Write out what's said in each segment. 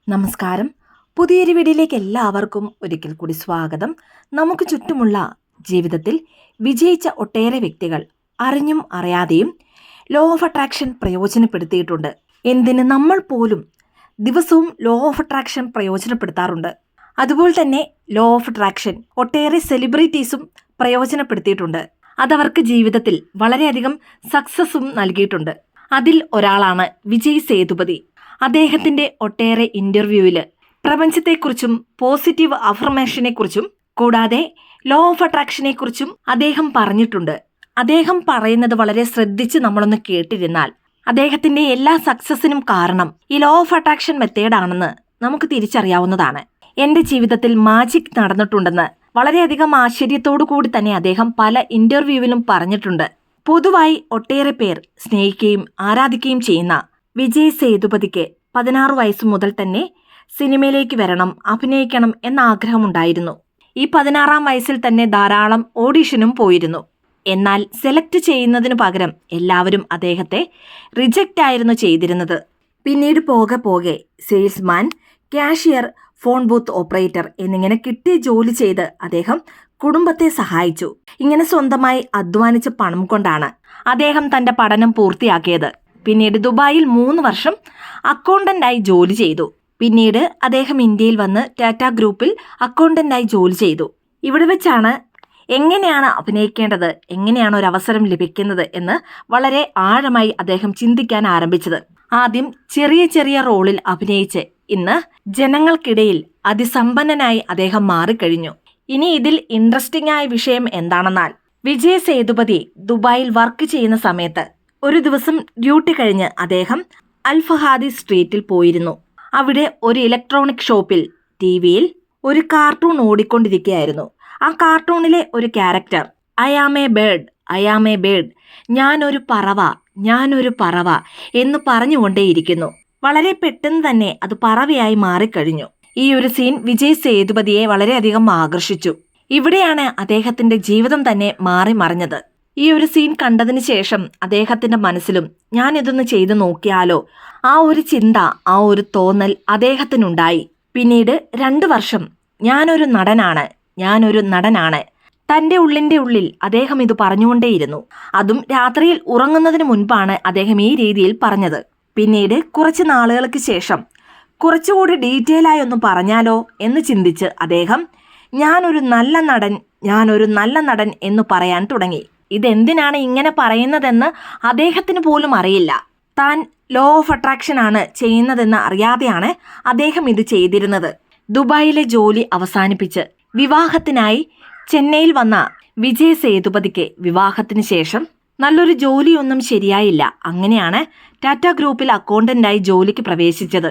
നമസ്കാരം. പുതിയൊരു വീഡിയോയിലേക്ക് എല്ലാവർക്കും ഒരിക്കൽ കൂടി സ്വാഗതം. നമുക്ക് ചുറ്റുമുള്ള ജീവിതത്തിൽ വിജയിച്ച ഒട്ടേറെ വ്യക്തികൾ അറിഞ്ഞും അറിയാതെയും ലോ ഓഫ് അട്രാക്ഷൻ പ്രയോജനപ്പെടുത്തിയിട്ടുണ്ട്. എന്തിന് നമ്മൾ പോലും ദിവസവും ലോ ഓഫ് അട്രാക്ഷൻ പ്രയോജനപ്പെടുത്താറുണ്ട്. അതുപോലെ തന്നെ ലോ ഓഫ് അട്രാക്ഷൻ ഒട്ടേറെ സെലിബ്രിറ്റീസും പ്രയോജനപ്പെടുത്തിയിട്ടുണ്ട്. അതവർക്ക് ജീവിതത്തിൽ വളരെയധികം സക്സസും നൽകിയിട്ടുണ്ട്. അതിൽ ഒരാളാണ് വിജയ് സേതുപതി. അദ്ദേഹത്തിന്റെ ഒട്ടേറെ ഇന്റർവ്യൂവിൽ പ്രപഞ്ചത്തെക്കുറിച്ചും പോസിറ്റീവ് അഫർമേഷനെക്കുറിച്ചും കൂടാതെ ലോ ഓഫ് അട്രാക്ഷനെ കുറിച്ചും അദ്ദേഹം പറഞ്ഞിട്ടുണ്ട്. അദ്ദേഹം പറയുന്നത് വളരെ ശ്രദ്ധിച്ച് നമ്മളൊന്ന് കേട്ടിരുന്നാൽ അദ്ദേഹത്തിന്റെ എല്ലാ സക്സസിനും കാരണം ഈ ലോ ഓഫ് അട്രാക്ഷൻ മെത്തേഡാണെന്ന് നമുക്ക് തിരിച്ചറിയാവുന്നതാണ്. എന്റെ ജീവിതത്തിൽ മാജിക് നടന്നിട്ടുണ്ടെന്ന് വളരെയധികം ആശ്ചര്യത്തോടു കൂടി തന്നെ അദ്ദേഹം പല ഇന്റർവ്യൂവിലും പറഞ്ഞിട്ടുണ്ട്. പൊതുവായി ഒട്ടേറെ പേർ സ്നേഹിക്കുകയും ആരാധിക്കുകയും ചെയ്യുന്ന വിജയ് സേതുപതിക്ക് 16 വയസ്സ് മുതൽ തന്നെ സിനിമയിലേക്ക് വരണം, അഭിനയിക്കണം എന്ന ആഗ്രഹമുണ്ടായിരുന്നു. ഈ 16-ാം വയസ്സിൽ തന്നെ ധാരാളം ഓഡിഷനും പോയിരുന്നു. എന്നാൽ സെലക്ട് ചെയ്യുന്നതിനു പകരം എല്ലാവരും അദ്ദേഹത്തെ റിജക്റ്റ് ആയിരുന്നു ചെയ്തിരുന്നത്. പിന്നീട് പോകെ പോകെ സെയിൽസ്മാൻ, ക്യാഷിയർ, ഫോൺ ബൂത്ത് ഓപ്പറേറ്റർ എന്നിങ്ങനെ കിട്ടിയ ജോലി ചെയ്ത് അദ്ദേഹം കുടുംബത്തെ സഹായിച്ചു. ഇങ്ങനെ സ്വന്തമായി അധ്വാനിച്ച പണം കൊണ്ടാണ് അദ്ദേഹം തന്റെ പഠനം പൂർത്തിയാക്കിയത്. പിന്നീട് ദുബായിൽ 3 വർഷം അക്കൗണ്ടന്റായി ജോലി ചെയ്തു. പിന്നീട് അദ്ദേഹം ഇന്ത്യയിൽ വന്ന് ടാറ്റ ഗ്രൂപ്പിൽ അക്കൗണ്ടന്റായി ജോലി ചെയ്തു. ഇവിടെ വെച്ചാണ് എങ്ങനെയാണ് അഭിനയിക്കേണ്ടത്, എങ്ങനെയാണ് ഒരു അവസരം ലഭിക്കുന്നത് എന്ന് വളരെ ആഴമായി അദ്ദേഹം ചിന്തിക്കാൻ ആരംഭിച്ചത്. ആദ്യം ചെറിയ ചെറിയ റോളിൽ അഭിനയിച്ച് ഇന്ന് ജനങ്ങൾക്കിടയിൽ അതിസമ്പന്നനായി അദ്ദേഹം മാറിക്കഴിഞ്ഞു. ഇനി ഇതിൽ ഇൻട്രസ്റ്റിംഗ് ആയ വിഷയം എന്താണെന്നാൽ വിജയ് സേതുപതി ദുബായിൽ വർക്ക് ചെയ്യുന്ന സമയത്ത് ഒരു ദിവസം ഡ്യൂട്ടി കഴിഞ്ഞ് അദ്ദേഹം അൽ ഫഹാദി സ്ട്രീറ്റിൽ പോയിരുന്നു. അവിടെ ഒരു ഇലക്ട്രോണിക് ഷോപ്പിൽ ടിവിയിൽ ഒരു കാർട്ടൂൺ ഓടിക്കൊണ്ടിരിക്കുകയായിരുന്നു. ആ കാർട്ടൂണിലെ ഒരു character I am a bird, ഞാനൊരു പറവ എന്ന് പറഞ്ഞുകൊണ്ടേയിരിക്കുന്നു. വളരെ പെട്ടെന്ന് തന്നെ അത് പറവയായി മാറിക്കഴിഞ്ഞു. ഈ ഒരു സീൻ വിജയ് സേതുപതിയെ വളരെയധികം ആകർഷിച്ചു. ഇവിടെയാണ് അദ്ദേഹത്തിന്റെ ജീവിതം തന്നെ മാറി മറിഞ്ഞത്. ഈ ഒരു സീൻ കണ്ടതിന് ശേഷം അദ്ദേഹത്തിന്റെ മനസ്സിലും ഞാൻ ഇതൊന്ന് ചെയ്തു നോക്കിയാലോ, ആ ഒരു ചിന്ത, ആ ഒരു തോന്നൽ അദ്ദേഹത്തിനുണ്ടായി. പിന്നീട് 2 വർഷം ഞാനൊരു നടനാണ് തന്റെ ഉള്ളിന്റെ ഉള്ളിൽ അദ്ദേഹം ഇത് പറഞ്ഞുകൊണ്ടേയിരുന്നു. അതും രാത്രിയിൽ ഉറങ്ങുന്നതിന് മുൻപാണ് അദ്ദേഹം ഈ രീതിയിൽ പറഞ്ഞത്. പിന്നീട് കുറച്ച് നാളുകൾക്ക് ശേഷം കുറച്ചുകൂടി ഡീറ്റെയിൽ ആയി ഒന്ന് പറഞ്ഞാലോ എന്ന് ചിന്തിച്ച് അദ്ദേഹം ഞാനൊരു നല്ല നടൻ എന്ന് പറയാൻ തുടങ്ങി. ഇതെന്തിനാണ് ഇങ്ങനെ പറയുന്നതെന്ന് അദ്ദേഹത്തിന് പോലും അറിയില്ല. താൻ ലോ ഓഫ് അട്രാക്ഷൻ ആണ് ചെയ്യുന്നതെന്ന് അറിയാതെയാണ് അദ്ദേഹം ഇത് ചെയ്തിരുന്നത്. ദുബായിലെ ജോലി അവസാനിപ്പിച്ച് വിവാഹത്തിനായി ചെന്നൈയിൽ വന്ന വിജയ് സേതുപതിക്ക് വിവാഹത്തിന് ശേഷം നല്ലൊരു ജോലിയൊന്നും ശരിയായില്ല. അങ്ങനെയാണ് ടാറ്റ ഗ്രൂപ്പിൽ അക്കൗണ്ടന്റായി ജോലിക്ക് പ്രവേശിച്ചത്.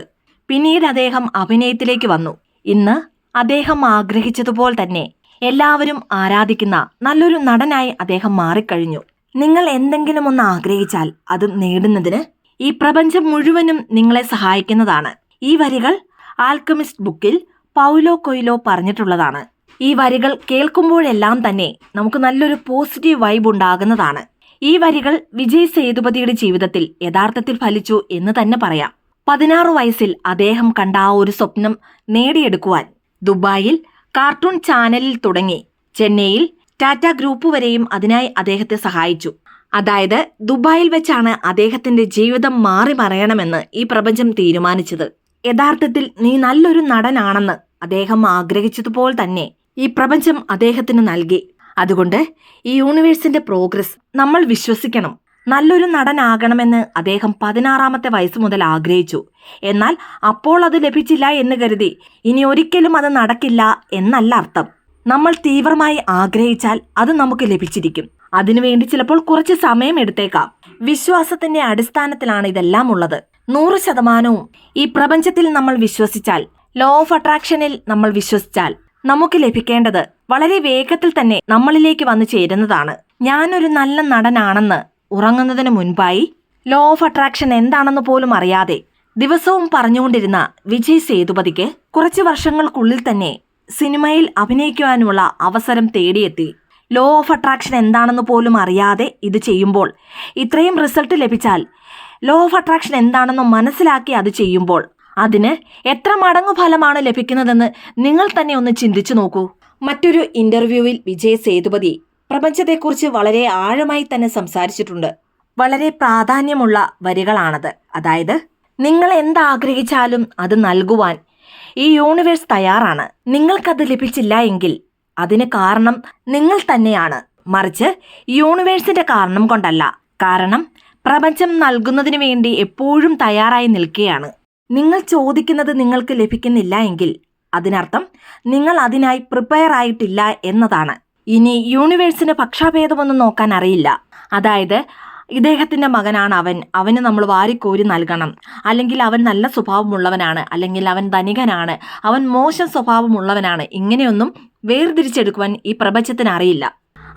പിന്നീട് അദ്ദേഹം അഭിനയത്തിലേക്ക് വന്നു. ഇന്ന് അദ്ദേഹം ആഗ്രഹിച്ചതുപോലെ തന്നെ എല്ലാവരും ആരാധിക്കുന്ന നല്ലൊരു നടനായി അദ്ദേഹം മാറിക്കഴിഞ്ഞു. നിങ്ങൾ എന്തെങ്കിലും ഒന്ന് ആഗ്രഹിച്ചാൽ അത് നേടുന്നതിന് ഈ പ്രപഞ്ചം മുഴുവനും നിങ്ങളെ സഹായിക്കുന്നതാണ്. ഈ വരികൾ ആൽക്കമിസ്റ്റ് ബുക്കിൽ പൗലോ കൊയ്ലോ പറഞ്ഞിട്ടുള്ളതാണ്. ഈ വരികൾ കേൾക്കുമ്പോഴെല്ലാം തന്നെ നമുക്ക് നല്ലൊരു പോസിറ്റീവ് വൈബ് ഉണ്ടാകുന്നതാണ്. ഈ വരികൾ വിജയ് സേതുപതിയുടെ ജീവിതത്തിൽ യഥാർത്ഥത്തിൽ ഫലിച്ചു എന്ന് തന്നെ പറയാം. 16 വയസ്സിൽ അദ്ദേഹം കണ്ട ആ ഒരു സ്വപ്നം നേടിയെടുക്കുവാൻ ദുബായിൽ കാർട്ടൂൺ ചാനലിൽ തുടങ്ങി ചെന്നൈയിൽ ടാറ്റ ഗ്രൂപ്പ് വരെയും അതിനായി അദ്ദേഹത്തെ സഹായിച്ചു. അതായത് ദുബായിൽ വെച്ചാണ് അദ്ദേഹത്തിന്റെ ജീവിതം മാറി മറിയണമെന്ന് ഈ പ്രപഞ്ചം തീരുമാനിച്ചത്. യഥാർത്ഥത്തിൽ നീ നല്ലൊരു നടനാണെന്ന് അദ്ദേഹം ആഗ്രഹിച്ചതുപോലെ തന്നെ ഈ പ്രപഞ്ചം അദ്ദേഹത്തിന് നൽകി. അതുകൊണ്ട് ഈ യൂണിവേഴ്സിന്റെ പ്രോഗ്രസ് നമ്മൾ വിശ്വസിക്കണം. നല്ലൊരു നടനാകണമെന്ന് അദ്ദേഹം 16-ാമത്തെ വയസ്സ് മുതൽ ആഗ്രഹിച്ചു. എന്നാൽ അപ്പോൾ അത് ലഭിച്ചില്ല എന്ന് കരുതി ഇനി ഒരിക്കലും അത് നടക്കില്ല എന്നല്ല അർത്ഥം. നമ്മൾ തീവ്രമായി ആഗ്രഹിച്ചാൽ അത് നമുക്ക് ലഭിച്ചിരിക്കും. അതിനുവേണ്ടി ചിലപ്പോൾ കുറച്ച് സമയം എടുത്തേക്കാം. വിശ്വാസത്തിന്റെ അടിസ്ഥാനത്തിലാണ് ഇതെല്ലാം ഉള്ളത്. 100% ഈ പ്രപഞ്ചത്തിൽ നമ്മൾ വിശ്വസിച്ചാൽ, ലോ ഓഫ് അട്രാക്ഷനിൽ നമ്മൾ വിശ്വസിച്ചാൽ നമുക്ക് ലഭിക്കേണ്ടത് വളരെ വേഗത്തിൽ തന്നെ നമ്മളിലേക്ക് വന്നു ചേരുന്നതാണ്. ഞാനൊരു നല്ല നടനാണെന്ന് ഉറങ്ങുന്നതിന് മുൻപായി ലോ ഓഫ് അട്രാക്ഷൻ എന്താണെന്ന് പോലും അറിയാതെ ദിവസവും പറഞ്ഞുകൊണ്ടിരുന്ന വിജയ് സേതുപതിക്ക് കുറച്ച് വർഷങ്ങൾക്കുള്ളിൽ തന്നെ സിനിമയിൽ അഭിനയിക്കുവാനുള്ള അവസരം തേടിയെത്തി. ലോ ഓഫ് അട്രാക്ഷൻ എന്താണെന്ന് പോലും അറിയാതെ ഇത് ചെയ്യുമ്പോൾ ഇത്രയും റിസൾട്ട് ലഭിച്ചാൽ ലോ ഓഫ് അട്രാക്ഷൻ എന്താണെന്ന് മനസ്സിലാക്കി അത് ചെയ്യുമ്പോൾ അതിന് എത്ര മടങ്ങു ഫലമാണ് ലഭിക്കുന്നതെന്ന് നിങ്ങൾ തന്നെ ഒന്ന് ചിന്തിച്ചു നോക്കൂ. മറ്റൊരു ഇന്റർവ്യൂവിൽ വിജയ് സേതുപതി പ്രപഞ്ചത്തെക്കുറിച്ച് വളരെ ആഴമായി തന്നെ സംസാരിച്ചിട്ടുണ്ട്. വളരെ പ്രാധാന്യമുള്ള വരികളാണത്. അതായത്, നിങ്ങൾ എന്താഗ്രഹിച്ചാലും അത് നൽകുവാൻ ഈ യൂണിവേഴ്സ് തയ്യാറാണ്. നിങ്ങൾക്കത് ലഭിച്ചില്ല എങ്കിൽ അതിന് കാരണം നിങ്ങൾ തന്നെയാണ്, മറിച്ച് യൂണിവേഴ്സിന്റെ കാരണം കൊണ്ടല്ല. കാരണം പ്രപഞ്ചം നൽകുന്നതിന് വേണ്ടി എപ്പോഴും തയ്യാറായി നിൽക്കുകയാണ്. നിങ്ങൾ ചോദിക്കുന്നത് നിങ്ങൾക്ക് ലഭിക്കുന്നില്ല എങ്കിൽ അതിനർത്ഥം നിങ്ങൾ അതിനായി പ്രിപ്പയർ ആയിട്ടില്ല എന്നതാണ്. ഇനി യൂണിവേഴ്സിന് പക്ഷാഭേദമൊന്നും നോക്കാൻ അറിയില്ല. അതായത്, ഇദ്ദേഹത്തിന്റെ മകനാണ് അവന് നമ്മൾ വാരിക്കോരി നൽകണം, അല്ലെങ്കിൽ അവൻ നല്ല സ്വഭാവമുള്ളവനാണ്, അല്ലെങ്കിൽ അവൻ ധനികനാണ്, അവൻ മോശം സ്വഭാവമുള്ളവനാണ്, ഇങ്ങനെയൊന്നും വേർതിരിച്ചെടുക്കുവാൻ ഈ പ്രപഞ്ചത്തിന് അറിയില്ല.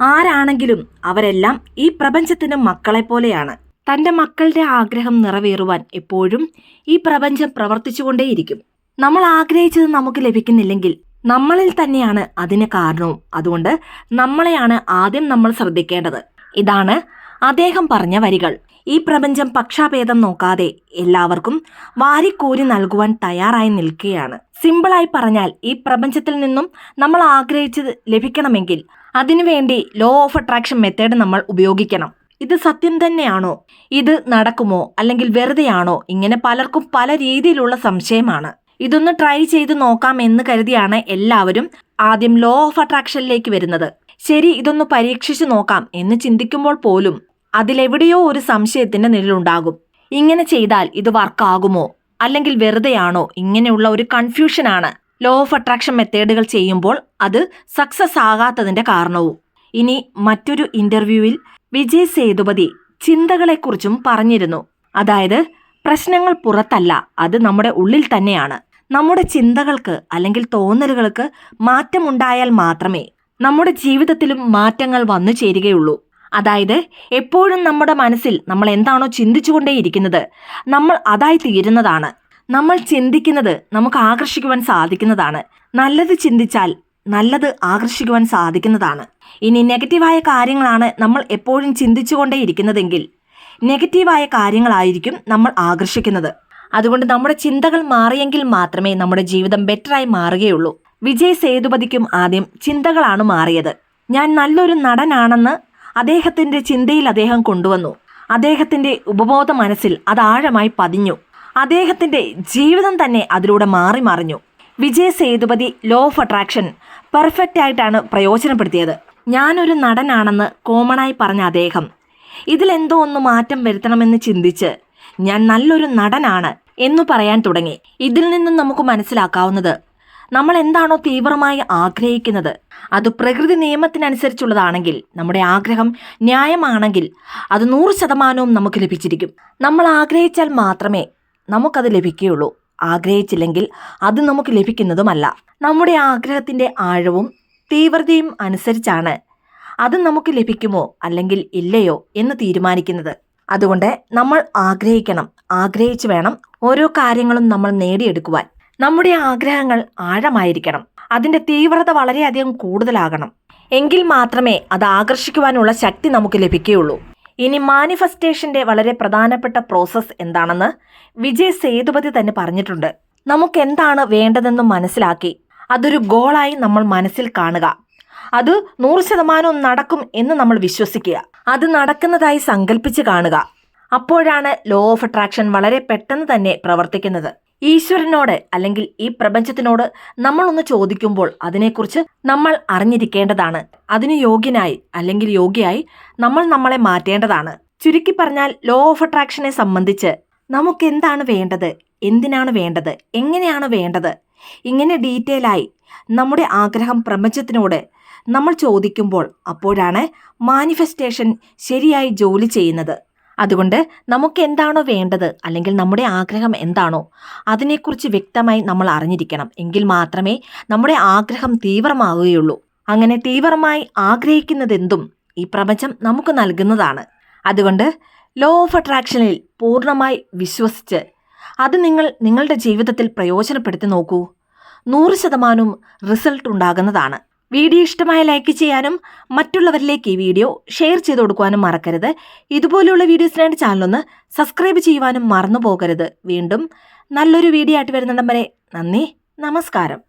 ആരാണെങ്കിലും അവരെല്ലാം ഈ പ്രപഞ്ചത്തിന് മക്കളെ പോലെയാണ്. തന്റെ മക്കളുടെ ആഗ്രഹം നിറവേറുവാൻ എപ്പോഴും ഈ പ്രപഞ്ചം പ്രവർത്തിച്ചുകൊണ്ടേയിരിക്കും. നമ്മൾ ആഗ്രഹിച്ചത് നമുക്ക് ലഭിക്കുന്നില്ലെങ്കിൽ നമ്മളിൽ തന്നെയാണ് അതിന് കാരണവും. അതുകൊണ്ട് നമ്മളെയാണ് ആദ്യം നമ്മൾ ശ്രദ്ധിക്കേണ്ടത്. ഇതാണ് അദ്ദേഹം പറഞ്ഞ വരികൾ. ഈ പ്രപഞ്ചം പക്ഷാഭേദം നോക്കാതെ എല്ലാവർക്കും വാരിക്കോരി നൽകുവാൻ തയ്യാറായി നിൽക്കുകയാണ്. സിമ്പിളായി പറഞ്ഞാൽ, ഈ പ്രപഞ്ചത്തിൽ നിന്നും നമ്മൾ ആഗ്രഹിച്ചത് ലഭിക്കണമെങ്കിൽ അതിനുവേണ്ടി ലോ ഓഫ് അട്രാക്ഷൻ മെത്തേഡ് നമ്മൾ ഉപയോഗിക്കണം. ഇത് സത്യം തന്നെയാണോ? ഇത് നടക്കുമോ? അല്ലെങ്കിൽ വെറുതെയാണോ? ഇങ്ങനെ പലർക്കും പല രീതിയിലുള്ള സംശയമാണ്. ഇതൊന്ന് ട്രൈ ചെയ്ത് നോക്കാം എന്ന് കരുതിയാണ് എല്ലാവരും ആദ്യം ലോ ഓഫ് അട്രാക്ഷനിലേക്ക് വരുന്നത്. ശരി, ഇതൊന്ന് പരീക്ഷിച്ചു നോക്കാം എന്ന് ചിന്തിക്കുമ്പോൾ പോലും അതിലെവിടെയോ ഒരു സംശയത്തിന്റെ നിഴലുണ്ടാകും. ഇങ്ങനെ ചെയ്താൽ ഇത് വർക്കാകുമോ, അല്ലെങ്കിൽ വെറുതെയാണോ? ഇങ്ങനെയുള്ള ഒരു കൺഫ്യൂഷനാണ് ലോ ഓഫ് അട്രാക്ഷൻ മെത്തേഡുകൾ ചെയ്യുമ്പോൾ അത് സക്സസ് ആകാത്തതിന്റെ കാരണവും. ഇനി മറ്റൊരു ഇന്റർവ്യൂവിൽ വിജയ് സേതുപതി ചിന്തകളെക്കുറിച്ചും പറഞ്ഞിരുന്നു. അതായത്, പ്രശ്നങ്ങൾ പുറത്തല്ല, അത് നമ്മുടെ ഉള്ളിൽ തന്നെയാണ്. നമ്മുടെ ചിന്തകൾക്ക് അല്ലെങ്കിൽ തോന്നലുകൾക്ക് മാറ്റമുണ്ടായാൽ മാത്രമേ നമ്മുടെ ജീവിതത്തിലും മാറ്റങ്ങൾ വന്നു ചേരുകയുള്ളൂ. അതായത്, എപ്പോഴും നമ്മുടെ മനസ്സിൽ നമ്മൾ എന്താണോ ചിന്തിച്ചുകൊണ്ടേയിരിക്കുന്നത് നമ്മൾ അതായി തീരുന്നതാണ്. നമ്മൾ ചിന്തിക്കുന്നത് നമുക്ക് ആകർഷിക്കുവാൻ സാധിക്കുന്നതാണ്. നല്ലത് ചിന്തിച്ചാൽ നല്ലത് ആകർഷിക്കുവാൻ സാധിക്കുന്നതാണ്. ഇനി നെഗറ്റീവായ കാര്യങ്ങളാണ് നമ്മൾ എപ്പോഴും ചിന്തിച്ചുകൊണ്ടേയിരിക്കുന്നതെങ്കിൽ നെഗറ്റീവായ കാര്യങ്ങളായിരിക്കും നമ്മൾ ആകർഷിക്കുന്നത്. അതുകൊണ്ട് നമ്മുടെ ചിന്തകൾ മാറിയെങ്കിൽ മാത്രമേ നമ്മുടെ ജീവിതം ബെറ്ററായി മാറുകയുള്ളൂ. വിജയ് സേതുപതിക്കും ആദ്യം ചിന്തകളാണ് മാറിയത്. ഞാൻ നല്ലൊരു നടനാണെന്ന് അദ്ദേഹത്തിന്റെ ചിന്തയിൽ അദ്ദേഹം കൊണ്ടുവന്നു. അദ്ദേഹത്തിന്റെ ഉപബോധ മനസ്സിൽ അത് ആഴമായി പതിഞ്ഞു. അദ്ദേഹത്തിന്റെ ജീവിതം തന്നെ അതിലൂടെ മാറി മറിഞ്ഞു. Vijay Sethupathi law of attraction perfect ആയിട്ടാണ് പ്രയോജനപ്പെടുത്തിയത്. ഞാനൊരു നടനാണെന്ന് കോമണായി പറഞ്ഞ അദ്ദേഹം ഇതിലെന്തോ ഒന്ന് മാറ്റം വരുത്തണമെന്ന് ചിന്തിച്ച് ഞാൻ നല്ലൊരു നടനാണ് എന്നു പറയാൻ തുടങ്ങി. ഇതിൽ നിന്നും നമുക്ക് മനസ്സിലാക്കാവുന്നത്, നമ്മൾ എന്താണോ തീവ്രമായി ആഗ്രഹിക്കുന്നത് അത് പ്രകൃതി നിയമത്തിനനുസരിച്ചുള്ളതാണെങ്കിൽ, നമ്മുടെ ആഗ്രഹം ന്യായമാണെങ്കിൽ അത് 100% നമുക്ക് ലഭിച്ചിരിക്കും. നമ്മൾ ആഗ്രഹിച്ചാൽ മാത്രമേ നമുക്കത് ലഭിക്കുകയുള്ളൂ. ആഗ്രഹിച്ചില്ലെങ്കിൽ അത് നമുക്ക് ലഭിക്കുന്നതുമല്ല. നമ്മുടെ ആഗ്രഹത്തിന്റെ ആഴവും തീവ്രതയും അനുസരിച്ചാണ് അത് നമുക്ക് ലഭിക്കുമോ അല്ലെങ്കിൽ ഇല്ലയോ എന്ന് തീരുമാനിക്കുന്നത്. അതുകൊണ്ട് നമ്മൾ ആഗ്രഹിക്കണം. ആഗ്രഹിച്ചു വേണം ഓരോ കാര്യങ്ങളും നമ്മൾ നേടിയെടുക്കുവാൻ. നമ്മുടെ ആഗ്രഹങ്ങൾ ആഴമായിരിക്കണം. അതിന്റെ തീവ്രത വളരെയധികം കൂടുതലാകണം. എങ്കിൽ മാത്രമേ അത് ആകർഷിക്കുവാനുള്ള ശക്തി നമുക്ക് ലഭിക്കുകയുള്ളൂ. ഇനി മാനിഫെസ്റ്റേഷന്റെ വളരെ പ്രധാനപ്പെട്ട പ്രോസസ്സ് എന്താണെന്ന് വിജയ് സേതുപതി തന്നെ പറഞ്ഞിട്ടുണ്ട്. നമുക്ക് എന്താണ് വേണ്ടതെന്ന് മനസ്സിലാക്കി അതൊരു ഗോളായി നമ്മൾ മനസ്സിൽ കാണുക. അത് 100% നടക്കും എന്ന് നമ്മൾ വിശ്വസിക്കുക. അത് നടക്കുന്നതായി സങ്കല്പിച്ച് കാണുക. അപ്പോഴാണ് ലോ ഓഫ് അട്രാക്ഷൻ വളരെ പെട്ടെന്ന് തന്നെ പ്രവർത്തിക്കുന്നത്. ഈശ്വരനോട് അല്ലെങ്കിൽ ഈ പ്രപഞ്ചത്തിനോട് നമ്മളൊന്ന് ചോദിക്കുമ്പോൾ അതിനെക്കുറിച്ച് നമ്മൾ അറിഞ്ഞിരിക്കേണ്ടതാണ്. അതിന് യോഗ്യനായി അല്ലെങ്കിൽ യോഗ്യയായി നമ്മൾ നമ്മളെ മാറ്റേണ്ടതാണ്. ചുരുക്കി പറഞ്ഞാൽ ലോ ഓഫ് അട്രാക്ഷനെ സംബന്ധിച്ച് നമുക്ക് എന്താണ് വേണ്ടത്, എന്തിനാണ് വേണ്ടത്, എങ്ങനെയാണ് വേണ്ടത്, ഇങ്ങനെ ഡീറ്റെയിൽ ആയി നമ്മുടെ ആഗ്രഹം പ്രപഞ്ചത്തിനോട് നമ്മൾ ചോദിക്കുമ്പോൾ അപ്പോഴാണ് മാനിഫെസ്റ്റേഷൻ ശരിയായി ജോലി ചെയ്യുന്നത്. അതുകൊണ്ട് നമുക്ക് എന്താണോ വേണ്ടത് അല്ലെങ്കിൽ നമ്മുടെ ആഗ്രഹം എന്താണോ അതിനെക്കുറിച്ച് വ്യക്തമായി നമ്മൾ അറിഞ്ഞിരിക്കണം. എങ്കിൽ മാത്രമേ നമ്മുടെ ആഗ്രഹം തീവ്രമാവുകയുള്ളൂ. അങ്ങനെ തീവ്രമായി ആഗ്രഹിക്കുന്നതെന്തും ഈ പ്രപഞ്ചം നമുക്ക് നൽകുന്നതാണ്. അതുകൊണ്ട് ലോ ഓഫ് അട്രാക്ഷനിൽ പൂർണ്ണമായി വിശ്വസിച്ച് അത് നിങ്ങളുടെ ജീവിതത്തിൽ പ്രയോജനപ്പെടുത്തി നോക്കൂ. 100% റിസൾട്ട് ഉണ്ടാകുന്നതാണ്. വീഡിയോ ഇഷ്ടമായ ലൈക്ക് ചെയ്യാനും മറ്റുള്ളവരിലേക്ക് ഈ വീഡിയോ ഷെയർ ചെയ്ത് കൊടുക്കുവാനും മറക്കരുത്. ഇതുപോലെയുള്ള വീഡിയോസിനായിട്ട് ചാനലൊന്ന് സബ്സ്ക്രൈബ് ചെയ്യുവാനും മറന്നു പോകരുത്. വീണ്ടും നല്ലൊരു വീഡിയോ ആയിട്ട് വരുന്നിടം വരെ നന്ദി, നമസ്കാരം.